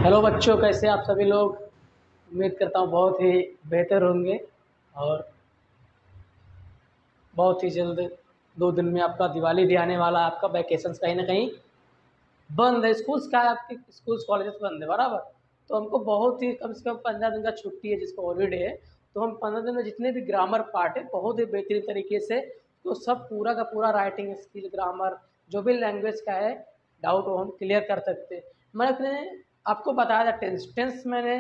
Hello बच्चों, कैसे आप सभी लोग। उम्मीद करता हूँ बहुत ही बेहतर होंगे और बहुत ही जल्द 2 दिन में आपका दिवाली भी आने वाला है। आपका वैकेशंस कहीं ना कहीं बंद है, स्कूल्स का है, आपके स्कूल्स कॉलेजेस बंद है बराबर। तो हमको बहुत ही कम से कम 15 दिन का छुट्टी है जिसको हॉलीडे है। तो हम 15 दिन में जितने भी ग्रामर पार्ट है बहुत ही बेहतरीन तरीके से तो सब पूरा का पूरा राइटिंग स्किल, ग्रामर, जो भी लैंग्वेज का है डाउट वो हम क्लियर कर सकते हैं। मैंने अपने आपको बताया था टेंस मैंने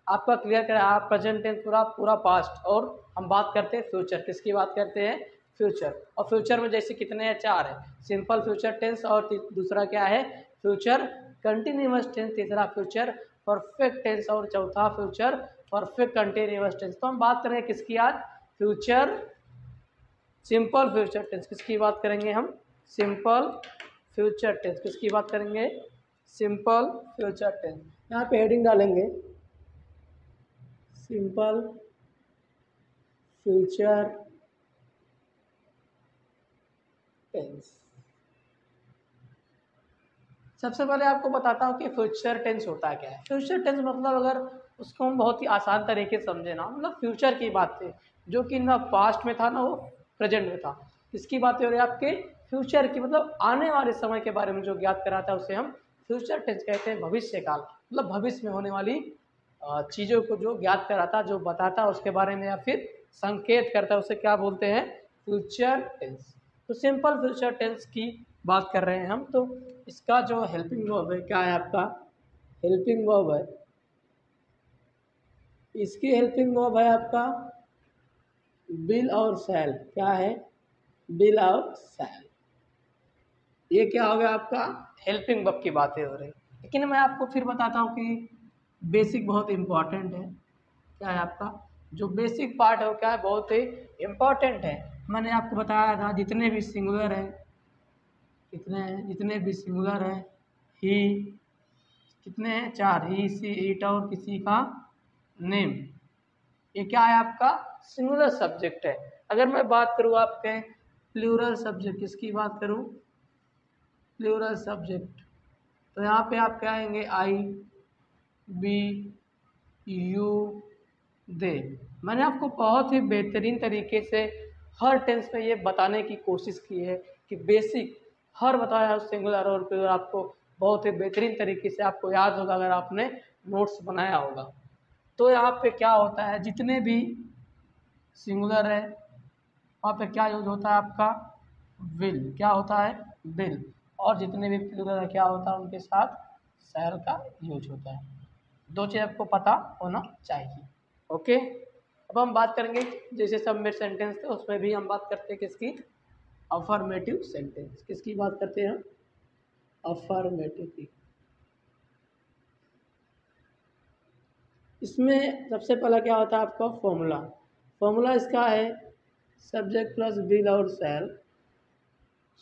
आपका क्लियर करा। आप प्रेजेंट टेंस पूरा पूरा पास्ट, और हम बात करते हैं फ्यूचर। किसकी बात करते हैं? फ्यूचर। और फ्यूचर में जैसे कितने हैं? 4 है। सिंपल फ्यूचर टेंस, और दूसरा क्या है? फ्यूचर कंटिन्यूअस टेंस, तीसरा फ्यूचर परफेक्ट टेंस, और चौथा फ्यूचर परफेक्ट कंटिन्यूअस टेंस। तो हम बात करेंगे किसकी आज? Future simple future tense. किसकी बात करेंगे हम? Simple future tense. किसकी बात करेंगे? Simple future tense. यहाँ पे हेडिंग डालेंगे सिंपल फ्यूचर टेंस। सबसे पहले आपको बताता हूँ कि फ्यूचर टेंस होता क्या है। फ्यूचर टेंस मतलब अगर उसको हम बहुत ही आसान तरीके से समझे ना, मतलब फ्यूचर की बात है जो कि ना पास्ट में था ना वो प्रेजेंट में था। किसकी बातें हो रही है? आपके फ्यूचर की, मतलब आने वाले समय के बारे में जो ज्ञात कराता है उसे हम फ्यूचर टेंस कहते हैं। भविष्य काल मतलब भविष्य में होने वाली चीज़ों को जो ज्ञात कराता, जो बताता उसके बारे में, या फिर संकेत करता है, उसे क्या बोलते हैं? Future tense. तो सिंपल फ्यूचर टेंस की बात कर रहे हैं हम। तो इसका जो हेल्पिंग वर्ब है क्या है? आपका हेल्पिंग वर्ब है, इसकी हेल्पिंग वर्ब है आपका विल और शैल। क्या है? विल और शैल। ये क्या हो गया? आपका हेल्पिंग वर्ब की बातें हो रही। लेकिन मैं आपको फिर बताता हूँ कि बेसिक बहुत इम्पॉर्टेंट है। क्या है आपका जो बेसिक पार्ट है वो क्या है? बहुत ही इम्पॉर्टेंट है। मैंने आपको बताया था जितने भी सिंगुलर हैं, कितने हैं? जितने भी सिंगुलर हैं, ही कितने हैं? 4। ही, सी, इट और किसी का नेम, ये क्या है? आपका सिंगुलर सब्जेक्ट है। अगर मैं बात करूँ आपके प्लूरल सब्जेक्ट, किसकी बात करूँ? प्लूरल सब्जेक्ट, तो यहाँ पे आप क्या आएंगे? आई, बी, यू, दे। मैंने आपको बहुत ही बेहतरीन तरीके से हर टेंस में ये बताने की कोशिश की है कि बेसिक हर बताया सिंगुलर और प्लूरल आपको बहुत ही बेहतरीन तरीके से आपको याद होगा अगर आपने नोट्स बनाया होगा। तो यहाँ पे क्या होता है? जितने भी सिंगुलर है वहाँ पे क्या यूज होता है? आपका विल। क्या होता है? विल। और जितने भी प्लूरल है क्या होता है? उनके साथ शैल का यूज होता है। 2 चीज़ आपको पता होना चाहिए। ओके, अब हम बात करेंगे जैसे सबमिट सेंटेंस थे उसमें भी हम बात करते हैं किसकी? Affirmative sentence. किसकी बात करते हैं हम? अफर्मेटिव की। इसमें सबसे पहला क्या होता है? आपका फॉर्मूला। फॉर्मूला इसका है सब्जेक्ट प्लस विल और शैल,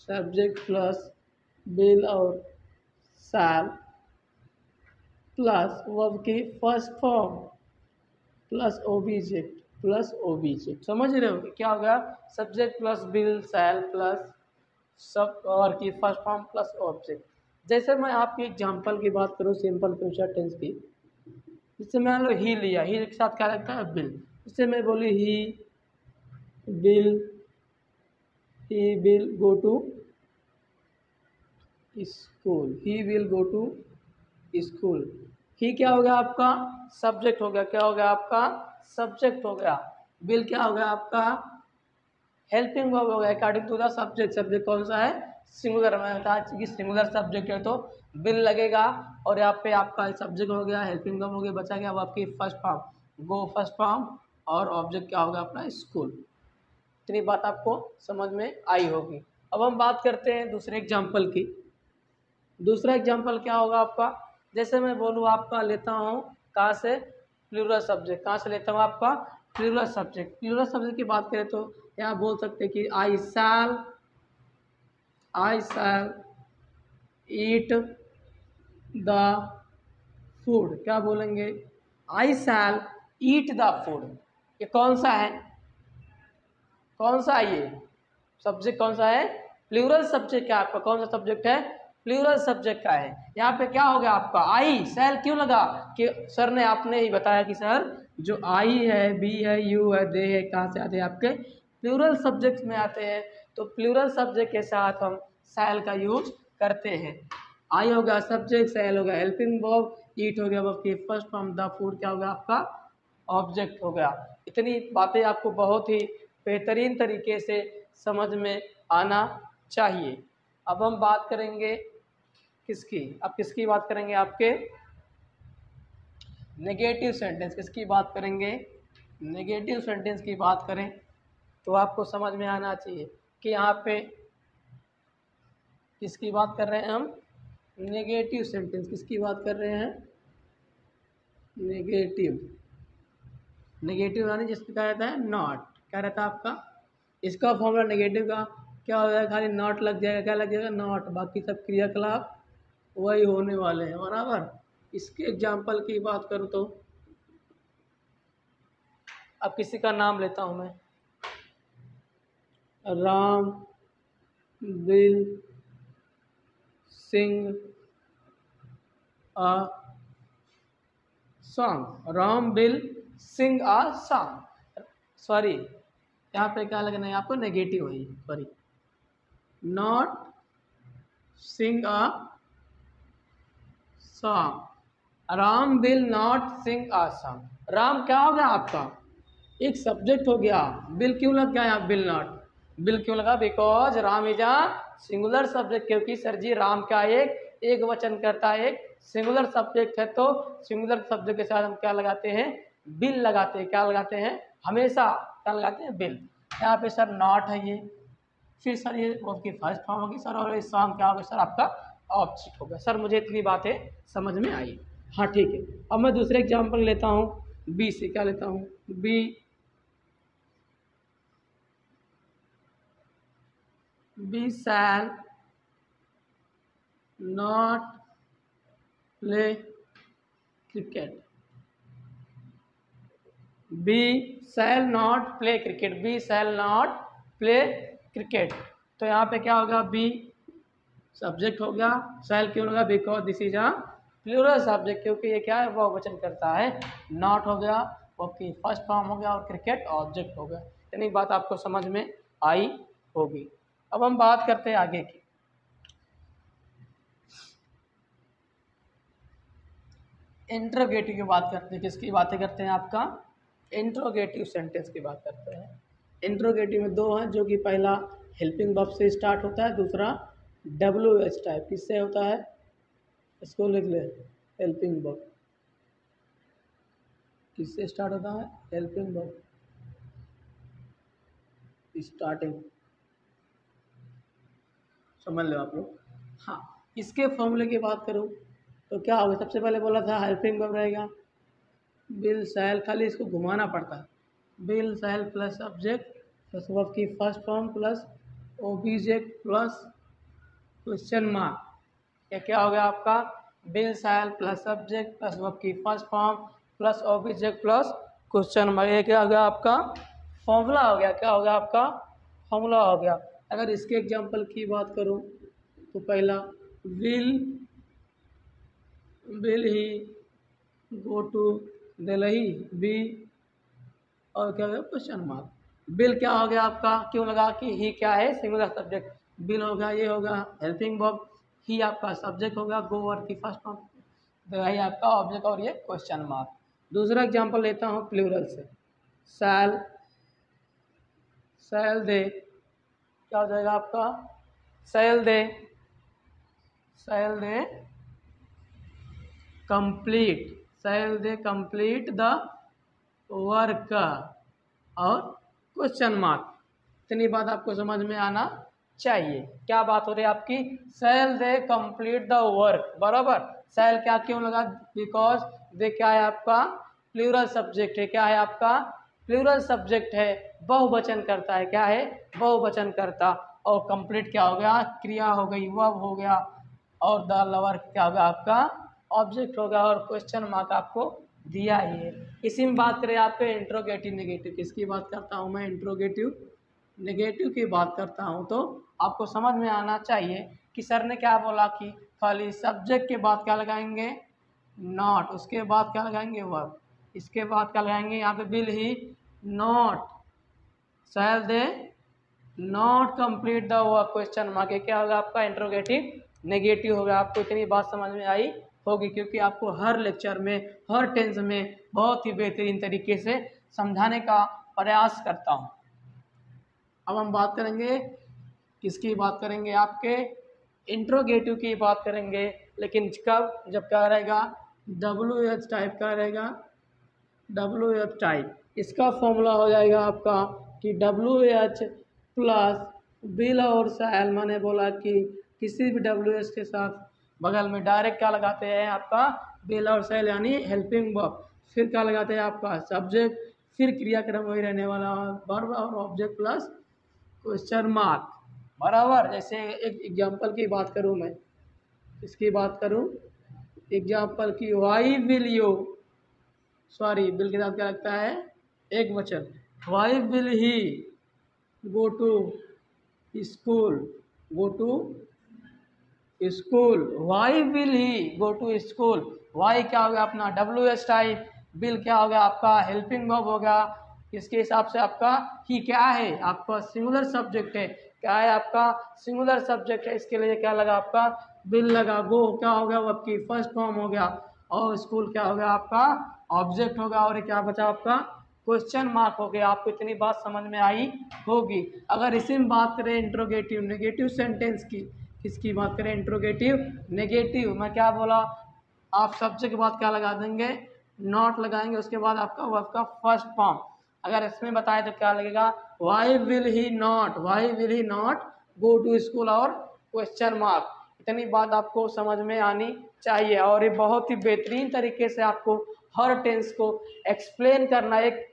सब्जेक्ट प्लस विल और शैल प्लस वर्ब की first form plus object plus object. समझ रहे हो क्या होगा? Subject plus will shall plus सब और की फर्स्ट फॉर्म प्लस ऑब्जेक्ट। जैसे मैं आपकी एग्जांपल की बात करूँ सिंपल फ्यूचर टेंस की, जिससे मान लो ही लिया, ही के साथ क्या लगता है? विल। इससे मैं बोली will he will go to school, he will go to school. He क्या हो गया? आपका सब्जेक्ट हो गया। क्या हो गया? आपका सब्जेक्ट हो गया। विल क्या हो गया? आपका हेल्पिंग वर्ब हो गया according to the subject. Subject कौन सा है? सिंगुलर। में था कि सिंगुलर सब्जेक्ट है तो विल लगेगा, और यहाँ पे आपका सब्जेक्ट हो गया, हेल्पिंग वर्ब हो गया, बचा गया वो आपकी फर्स्ट फॉर्म गो, फर्स्ट फॉर्म, और ऑब्जेक्ट क्या होगा? अपना स्कूल। इतनी बात आपको समझ में आई होगी। अब हम बात करते हैं दूसरे एग्जाम्पल की। दूसरा एग्जाम्पल क्या होगा आपका? जैसे मैं बोलूँ आपका लेता हूँ कहाँ से? Plural subject. कहाँ से लेता हूँ? आपका प्लूरल सब्जेक्ट। प्लूरल सब्जेक्ट की बात करें तो यहाँ बोल सकते हैं कि आई शैल ईट द फूड। क्या बोलेंगे? आई शैल ईट द फूड। ये कौन सा है? कौन सा है ये सब्जेक्ट? कौन सा है? Plural subject. क्या आपका कौन सा सब्जेक्ट है? प्लूरल सब्जेक्ट का है। यहाँ पे क्या हो गया आपका आई, सेल क्यों लगा कि सर ने आपने ही बताया कि सर जो आई है, बी है, यू है, दे है, कहाँ से आते हैं आपके प्लूरल सब्जेक्ट में आते हैं। तो प्लूरल सब्जेक्ट के साथ हम सेल का यूज करते हैं। आई हो गया सब्जेक्ट, सेल हो गया हेल्पिंग वर्ब, ईट हो गया वर्ब की फर्स्ट फॉर्म, द फूड क्या हो गया आपका ऑब्जेक्ट हो गया। इतनी बातें आपको बहुत ही बेहतरीन तरीके से समझ में आना चाहिए। अब हम बात करेंगे किसकी, अब किसकी बात करेंगे, आपके नेगेटिव सेंटेंस। किसकी बात करेंगे, नेगेटिव सेंटेंस की बात करें तो आपको समझ में आना चाहिए कि यहाँ पे किसकी बात कर रहे हैं हम, नेगेटिव सेंटेंस। किसकी बात कर रहे हैं, नेगेटिव। नेगेटिव यानी जिसमें क्या रहता है, नॉट। क्या रहता है आपका, इसका फॉर्मूला नेगेटिव का क्या हो जाएगा, खाली नॉट लग जाएगा। क्या लग जाएगा, नॉट। बाकी सब क्रियाकलाप वही होने वाले हैं, बराबर। इसके एग्जाम्पल की बात करूँ तो अब किसी का नाम लेता हूँ मैं, Ram will sing a song. Ram will sing a song. Sorry, यहाँ पे क्या लगना है आपको, नेगेटिव है, sorry, not sing a song. Ram will not sing a song. Ram क्या हो गया आपका, एक सब्जेक्ट हो गया। विल क्यों लग गया यहाँ, विल नॉट। विल क्यों लगा, because Ram is a singular subject. क्योंकि सर जी राम क्या एक वचन करता है, एक सिंगुलर सब्जेक्ट है। तो सिंगुलर सब्जेक्ट के साथ हम क्या लगाते हैं, विल लगाते हैं। क्या लगाते हैं, हमेशा क्या लगाते हैं, विल। यहाँ पे सर नॉट है ये, फिर सर ये उसकी फर्स्ट फॉर्म होगी सर, और इस सॉन्ग क्या होगा सर, आपका ऑब्जेक्ट होगा। सर मुझे इतनी बातें समझ में आई। हाँ ठीक है, अब मैं दूसरे एग्जाम्पल लेता हूँ, बी से। क्या लेता हूँ, we shall not play cricket. We shall not play cricket. We shall not play cricket. तो यहाँ पे क्या होगा, बी सब्जेक्ट हो गया। शैल क्यों होगा, because this is a plural subject. क्योंकि ये क्या है, वो वचन करता है। नॉट हो गया, ओके, फर्स्ट फॉर्म हो गया, और क्रिकेट ऑब्जेक्ट हो गया। इतनी बात आपको समझ में आई होगी। अब हम बात करते हैं आगे की। इंट्रोगेटिव की बात करते हैं। किसकी बातें करते हैं, आपका इंट्रोगेटिव सेंटेंस की बात करते हैं। इंट्रोगेटिव में दो हैं, जो कि पहला हेल्पिंग वर्ब से स्टार्ट होता है, दूसरा WH टाइप। किससे होता है, इसको लिख ले, हेल्पिंग वर्ब किससे स्टार्ट होता है, हेल्पिंग वर्ब स्टार्टिंग, समझ लो आप लोग। हाँ, इसके फॉर्मूले की बात करूँ तो क्या होगा, सबसे पहले बोला था हेल्पिंग वर्ब रहेगा, विल शैल, खाली इसको घुमाना पड़ता है। Will shall plus subject plus verb की first form plus object plus question mark. ये क्या हो गया आपका, will shall plus subject plus verb की first form plus object plus question mark. ये क्या हो गया आपका, फॉर्मूला हो गया। क्या हो गया आपका, फॉर्मूला हो गया। अगर इसके एग्जांपल की बात करूं तो पहला will he go to Delhi, B, और क्या हो गया क्वेश्चन मार्क। बिल क्या हो गया आपका, क्यों लगा कि ही क्या है, सिंगुलर सब्जेक्ट। बिल हो गया, ये होगा हेल्पिंग वर्ब, ही आपका सब्जेक्ट होगा, गो वर्ब की फर्स्ट फॉर्म, दिल्ली आपका ऑब्जेक्ट, और ये क्वेश्चन मार्क। दूसरा एग्जांपल लेता हूँ प्लूरल से, शैल दे, क्या हो जाएगा आपका, shall they complete, shall they complete the work, और क्वेश्चन मार्क। इतनी बात आपको समझ में आना चाहिए। क्या बात हो रही है आपकी, शैल दे कंप्लीट द वर्क, बराबर। शैल क्या क्यों लगा, बिकॉज दे क्या है आपका प्लूरल सब्जेक्ट है। क्या है आपका प्लूरल सब्जेक्ट है, बहुवचन करता है। क्या है, बहुवचन करता। और कंप्लीट क्या हो गया, क्रिया हो गई, वर्ब हो गया, और द लवर क्या होगा आपका ऑब्जेक्ट होगा, और क्वेश्चन मार्क आपको दिया ही है। इसी में बात करें आपके इंट्रोगेटिव नेगेटिव, किसकी बात करता हूँ मैं, इंट्रोगेटिव नेगेटिव की बात करता हूँ। तो आपको समझ में आना चाहिए कि सर ने क्या बोला कि खाली सब्जेक्ट के बाद क्या लगाएंगे, नॉट, उसके बाद क्या लगाएंगे, वर्ब, इसके बाद क्या लगाएंगे यहाँ पे, will he not, shall they not complete the work, question mark, क्या होगा आपका इंट्रोगेटिव नेगेटिव होगा। आपको इतनी बात समझ में आई होगी, क्योंकि आपको हर लेक्चर में, हर टेंस में बहुत ही बेहतरीन तरीके से समझाने का प्रयास करता हूँ। अब हम बात करेंगे, किसकी बात करेंगे, आपके इंट्रोगेटिव की बात करेंगे, लेकिन कब, जब क्या रहेगा, WH टाइप का रहेगा, WH टाइप। इसका फॉर्मूला हो जाएगा आपका कि WH प्लस विल और शैल, मैंने बोला कि किसी भी WH के साथ बगल में डायरेक्ट क्या लगाते हैं आपका, विल और शैल यानी हेल्पिंग वर्ब, फिर क्या लगाते हैं आपका सब्जेक्ट, फिर क्रियाक्रम वही रहने वाला, वर्ब और ऑब्जेक्ट प्लस क्वेश्चन मार्क, बराबर। जैसे एक एग्जांपल की बात करूं मैं, इसकी बात करूं एग्जांपल की, why will you, sorry will के साथ क्या लगता है, एक वचन, why will he go to school, go to school, why will he go to school, why क्या होगा अपना WH टाइप, विल क्या होगा आपका हेल्पिंग वर्ब होगा, इसके हिसाब से आपका ही क्या है, आपका सिंगुलर सब्जेक्ट है, क्या है आपका सिंगुलर सब्जेक्ट है, इसके लिए क्या लगा आपका विल लगा, गो क्या होगा वर्ब की फर्स्ट फॉर्म हो गया, और स्कूल क्या होगा आपका ऑब्जेक्ट होगा, और क्या बचा आपका क्वेश्चन मार्क हो गया। आपको इतनी बात समझ में आई होगी। अगर इसी में बात करें इंट्रोगेटिव नेगेटिव सेंटेंस की, किसकी बात करें, इंट्रोगेटिव नेगेटिव, मैं क्या बोला, आप सब्जेक्ट के बाद क्या लगा देंगे, नॉट लगाएंगे, उसके बाद आपका वर्ब का फर्स्ट फॉर्म। अगर इसमें बताए तो क्या लगेगा, why will he not, why will he not go to school और क्वेश्चन मार्क। इतनी बात आपको समझ में आनी चाहिए, और ये बहुत ही बेहतरीन तरीके से आपको हर टेंस को एक्सप्लेन करना, एक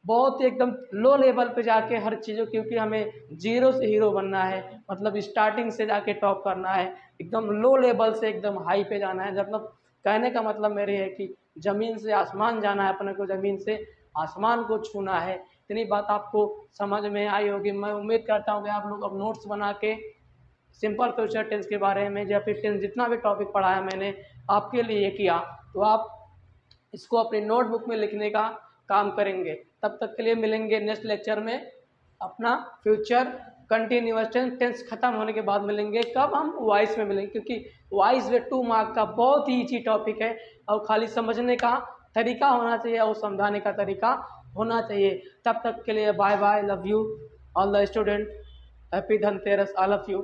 बहुत ही एकदम लो लेवल पे जाके हर चीज़ों, क्योंकि हमें जीरो से हीरो बनना है, मतलब स्टार्टिंग से जाके टॉप करना है, एकदम लो लेवल से एकदम हाई पे जाना है। मतलब कहने का मतलब मेरे है कि ज़मीन से आसमान जाना है, अपने को ज़मीन से आसमान को छूना है। इतनी बात आपको समझ में आई होगी। मैं उम्मीद करता हूँ कि आप लोग अब नोट्स बना के सिंपल फ्यूचर टेंस के बारे में, या फिर टेंस जितना भी टॉपिक पढ़ाया मैंने आपके लिए किया, तो आप इसको अपनी नोटबुक में लिखने का काम करेंगे। तब तक के लिए मिलेंगे नेक्स्ट लेक्चर में, अपना फ्यूचर कंटिन्यूअस टेंस खत्म होने के बाद मिलेंगे। कब, हम वॉइस में मिलेंगे, क्योंकि वॉइस में 2 मार्क का बहुत ही ईजी टॉपिक है, और खाली समझने का तरीका होना चाहिए और समझाने का तरीका होना चाहिए। तब तक के लिए bye bye, love you all the student, happy Dhanteras, all of you.